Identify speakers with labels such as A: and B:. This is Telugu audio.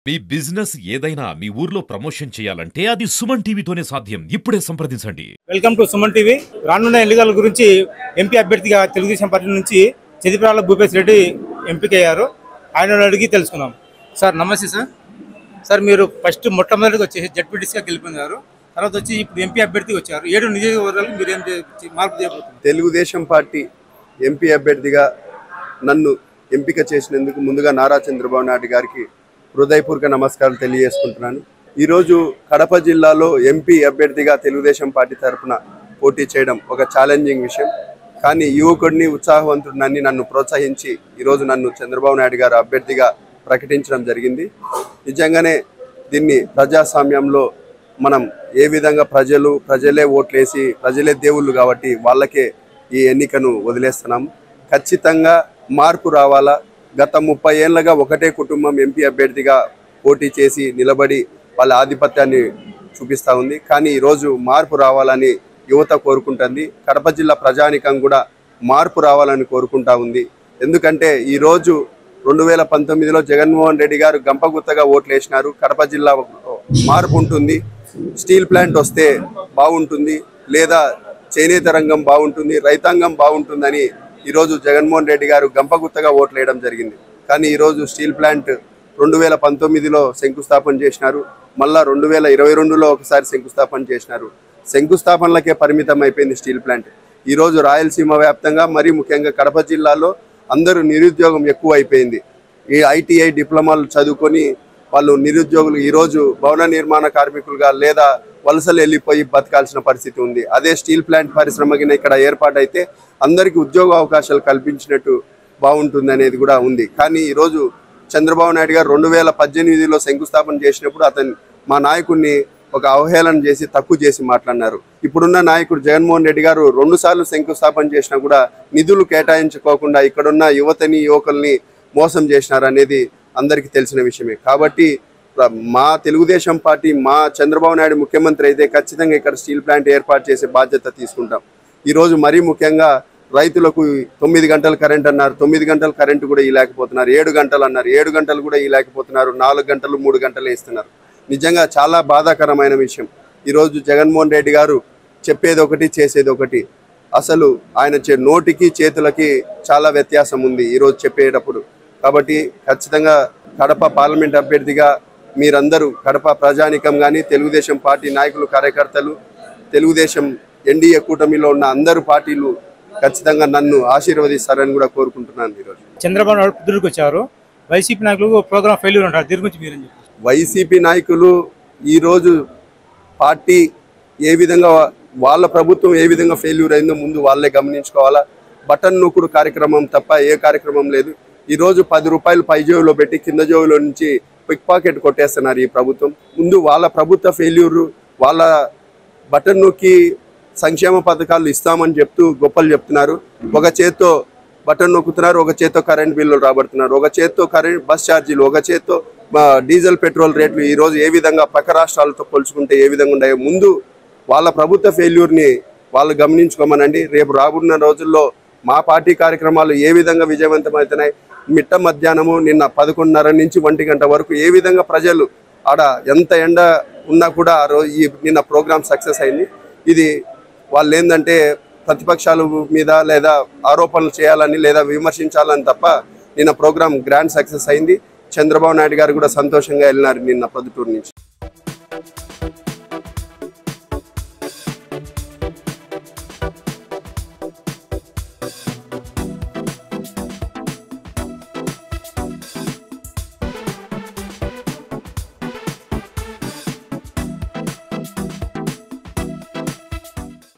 A: మీ బిజినెస్ ఏదైనా మీ ఊర్లో ప్రమోషన్ చేయాలంటే అది సుమన్ టీవీతోనే సాధ్యం. ఇప్పుడే సంప్రదించండి.
B: Welcome to Suman TV. రానున్న ఎన్నికల గురించి ఎంపీ అభ్యర్థిగా తెలుగుదేశం పార్టీ నుంచి చెదిప్రాల భూపేశ్ రెడ్డి ఎంపికయ్యారు. ఆయన అడిగి తెలుసుకుందాం. సార్ నమస్తే సార్. సార్ మీరు ఫస్ట్ మొట్టమొదటిగా వచ్చేసి జడ్పీటీసీగా గెలుపొందారు. తర్వాత వచ్చి ఇప్పుడు ఎంపీ అభ్యర్థిగా వచ్చారు. 7 నియోజకవర్గాలు మీరు ఏం మార్పు చేయబోతున్నారు?
C: తెలుగుదేశం పార్టీ ఎంపీ అభ్యర్థిగా నన్ను ఎంపిక చేసినందుకు ముందుగా నారా చంద్రబాబు నాయుడు గారికి హృదయపూర్వక నమస్కారాలు తెలియజేసుకుంటున్నాను. ఈరోజు కడప జిల్లాలో ఎంపీ అభ్యర్థిగా తెలుగుదేశం పార్టీ తరఫున పోటీ చేయడం ఒక ఛాలెంజింగ్ విషయం. కానీ యువకుడిని ఉత్సాహవంతుడిని నన్ను ప్రోత్సహించి ఈరోజు నన్ను చంద్రబాబు నాయుడు గారు అభ్యర్థిగా ప్రకటించడం జరిగింది. నిజంగానే దీన్ని ప్రజాస్వామ్యంలో మనం ఏ విధంగా ప్రజలే ఓట్లేసి ప్రజలే దేవుళ్ళు కాబట్టి వాళ్ళకే ఈ ఎన్నికను వదిలేస్తున్నాం. ఖచ్చితంగా మార్పు రావాలా. గత 30 ఏళ్ళగా ఒకటే కుటుంబం ఎంపీ అభ్యర్థిగా పోటీ చేసి నిలబడి వాళ్ళ ఆధిపత్యాన్ని చూపిస్తూ ఉంది. కానీ ఈరోజు మార్పు రావాలని యువత కోరుకుంటుంది. కడప జిల్లా ప్రజానికం కూడా మార్పు రావాలని కోరుకుంటా ఉంది. ఎందుకంటే ఈరోజు 2019లో జగన్మోహన్ రెడ్డి గారు గంపగుత్తగా ఓట్లు వేసినారు. కడప జిల్లా మార్పు ఉంటుంది, స్టీల్ ప్లాంట్ వస్తే బాగుంటుంది, లేదా చేనేత రంగం బాగుంటుంది, రైతాంగం బాగుంటుందని ఈరోజు జగన్మోహన్ రెడ్డి గారు గంపగుత్తగా ఓట్లు వేయడం జరిగింది. కానీ ఈరోజు స్టీల్ ప్లాంట్ 2019లో శంకుస్థాపన చేసినారు, మళ్ళా 2022లో ఒకసారి శంకుస్థాపన చేసినారు. శంకుస్థాపనలకే పరిమితం అయిపోయింది స్టీల్ ప్లాంట్. ఈరోజు రాయలసీమ వ్యాప్తంగా మరీ ముఖ్యంగా కడప జిల్లాలో అందరూ నిరుద్యోగం ఎక్కువ అయిపోయింది. ఈ ఐటీఐ డిప్లొమాలు చదువుకొని వాళ్ళు నిరుద్యోగులు ఈరోజు భవన నిర్మాణ కార్మికులుగా లేదా వలసలు వెళ్ళిపోయి బతకాల్సిన పరిస్థితి ఉంది. అదే స్టీల్ ప్లాంట్ పరిశ్రమకి ఇక్కడ ఏర్పాటైతే అందరికీ ఉద్యోగ అవకాశాలు కల్పించినట్టు బాగుంటుంది అనేది కూడా ఉంది. కానీ ఈరోజు చంద్రబాబు నాయుడు గారు 2018లో శంకుస్థాపన చేసినప్పుడు మా నాయకుడిని ఒక అవహేళన చేసి తక్కువ చేసి మాట్లాడినారు. ఇప్పుడున్న నాయకుడు జగన్మోహన్ రెడ్డి గారు 2 సార్లు శంకుస్థాపన చేసినా కూడా నిధులు కేటాయించుకోకుండా ఇక్కడున్న యువకుల్ని మోసం చేసినారు అనేది అందరికీ తెలిసిన విషయమే. కాబట్టి మా తెలుగుదేశం పార్టీ మా చంద్రబాబు నాయుడు ముఖ్యమంత్రి అయితే ఖచ్చితంగా ఇక్కడ స్టీల్ ప్లాంట్ ఏర్పాటు చేసే బాధ్యత తీసుకుంటాం. ఈరోజు మరీ ముఖ్యంగా రైతులకు 9 గంటల కరెంట్ అన్నారు, 9 గంటల కరెంటు కూడా ఇవ్వలేకపోతున్నారు. 7 గంటలు అన్నారు, 7 గంటలు కూడా ఇవ్వలేకపోతున్నారు. 4 గంటలు 3 గంటలు ఇస్తున్నారు. నిజంగా చాలా బాధాకరమైన విషయం. ఈరోజు జగన్మోహన్ రెడ్డి గారు చెప్పేది ఒకటి చేసేది ఒకటి. అసలు ఆయన నోటికి చేతులకి చాలా వ్యత్యాసం ఉంది ఈరోజు చెప్పేటప్పుడు. కాబట్టి ఖచ్చితంగా కడప పార్లమెంట్ అభ్యర్థిగా మీరందరూ కడప ప్రజానికం కానీ తెలుగుదేశం పార్టీ నాయకులు కార్యకర్తలు తెలుగుదేశం ఎన్డీఏ కూటమిలో ఉన్న అందరు పార్టీలు ఖచ్చితంగా నన్ను ఆశీర్వదిస్తారని కూడా కోరుకుంటున్నాను. ఈరోజు
B: చంద్రబాబు నాయుడు పుదురుకు వచ్చారు. వైసీపీ నాయకులు ప్రోగ్రామ్ ఫెయిల్యూర్ అంటారు. దీని గురించి మీరేం చెప్పారు?
C: వైసీపీ నాయకులు ఈరోజు పార్టీ ఏ విధంగా వాళ్ళ ప్రభుత్వం ఏ విధంగా ఫెయిల్యూర్ అయిందో ముందు వాళ్ళే గమనించుకోవాలా. బటన్ నొక్కుడు కార్యక్రమం తప్ప ఏ కార్యక్రమం లేదు. ఈరోజు 10 రూపాయలు పై జేబులో పెట్టి కింద జేబులో నుంచి పిక్ పాకెట్ కొట్టేస్తున్నారు ఈ ప్రభుత్వం. ముందు వాళ్ళ ప్రభుత్వ ఫెయిల్యూరు, వాళ్ళ బటన్ నొక్కి సంక్షేమ పథకాలు ఇస్తామని చెప్తూ గొప్పలు చెప్తున్నారు. ఒక చేత్తో బటన్ నొక్కుతున్నారు, ఒక చేత్తో కరెంట్ బిల్లులు రాబడుతున్నారు, ఒక చేత్తో బస్ ఛార్జీలు, ఒక చేత్తో డీజిల్ పెట్రోల్ రేట్లు ఈరోజు ఏ విధంగా పక్క రాష్ట్రాలతో పోల్చుకుంటే ఏ విధంగా ఉన్నాయో ముందు వాళ్ళ ప్రభుత్వ ఫెయిల్యూర్ని వాళ్ళు గమనించుకోమనండి. రేపు రాబోతున్న రోజుల్లో మా పార్టీ కార్యక్రమాలు ఏ విధంగా విజయవంతమవుతున్నాయి. మిట్ట మధ్యాహ్నము నిన్న 11:30 నుంచి 1 గంట వరకు ఏ విధంగా ప్రజలు ఆడ ఎంత ఎండ ఉన్నా కూడా నిన్న ప్రోగ్రామ్ సక్సెస్ అయింది. ఇది వాళ్ళు ఏంటంటే ప్రతిపక్షాల మీద లేదా ఆరోపణలు చేయాలని లేదా విమర్శించాలని తప్ప నిన్న ప్రోగ్రామ్ గ్రాండ్ సక్సెస్ అయింది. చంద్రబాబు నాయుడు గారు కూడా సంతోషంగా వెళ్ళినారు నిన్న ప్రొద్దుటూరు నుంచి.